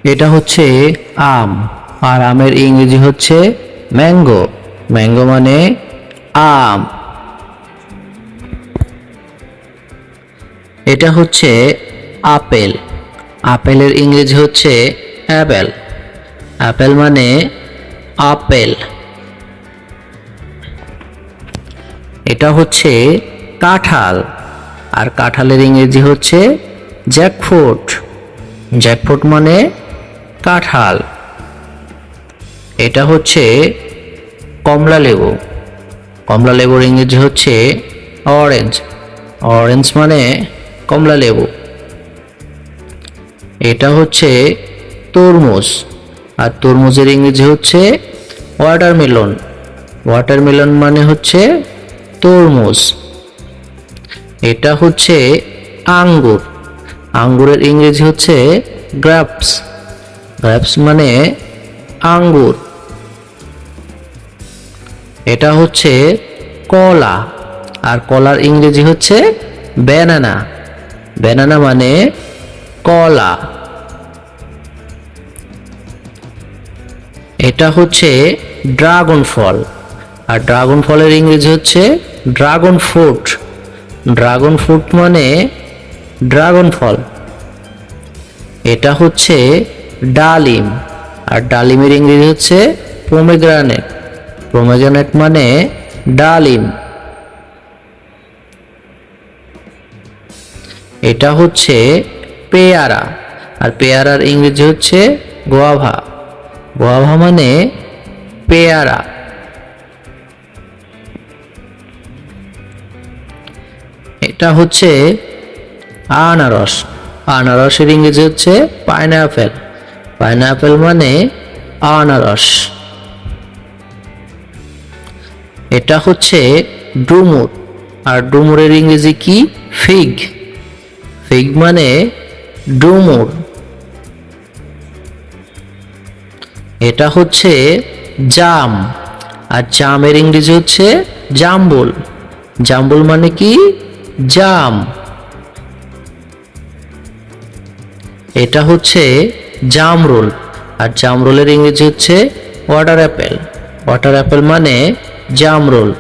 এটা হচ্ছে আম, আর আমের ইংরেজি হচ্ছে ম্যাঙ্গো। ম্যাঙ্গো মানে আম। এটা হচ্ছে আপেল। আপেলের ইংরেজি হচ্ছে অ্যাপেল। অ্যাপেল মানে আপেল। এটা হচ্ছে কাঁঠাল, আর কাঁঠালের ইংরেজি হচ্ছে জ্যাকফ্রুট। জ্যাকফ্রুট মানে কাঁঠাল। এটা হচ্ছে কমলা লেবু। কমলা লেবুর ইংরেজি হচ্ছে অরেঞ্জ। অরেঞ্জ মানে কমলা লেবু। এটা হচ্ছে তরমুজ, আর তরমুজের ইংরেজি হচ্ছে ওয়াটারমেলন। ওয়াটারমেলন মানে হচ্ছে তরমুজ। এটা হচ্ছে আঙ্গুর। আঙ্গুরের ইংরেজি হচ্ছে গ্রেপস। গ্রেপস মানে আঙ্গুর। এটা হচ্ছে কলা, আর কলার ইংরেজি হচ্ছে ব্যানানা। ব্যানানা মানে কলা। এটা হচ্ছে ড্রাগন ফল, আর ড্রাগন ফলের ইংরেজি হচ্ছে ড্রাগন ফ্রুট। ড্রাগন ফ্রুট মানে ড্রাগন ফল। এটা হচ্ছে ডালিম, আর ডালিমের ইংরেজি হচ্ছে পমিগ্রানেট। পমিগ্রানেট মানে ডালিম। এটা হচ্ছে পেয়ারা, আর পেয়ারার ইংরেজি হচ্ছে গোয়াভা। গোয়াভা মানে পেয়ারা। এটা হচ্ছে আনারস। আনারসের ইংরেজি হচ্ছে পাইনঅ্যাপেল। পাইনঅ্যাপেল মানে আনারস। এটা হচ্ছে ডুমুর, আর ডুমুরের ইংরেজি কি? ফিগ। ফিগ মানে ডুমুর। এটা হচ্ছে জাম, আর জামের ইংরেজি হচ্ছে জাম্বুল। জাম্বুল মানে কি? জাম। এটা হচ্ছে জামরুল, আর জামরুলের ইংরেজি হচ্ছে ওয়াটার অ্যাপেল। ওয়াটার অ্যাপেল মানে জামরুল।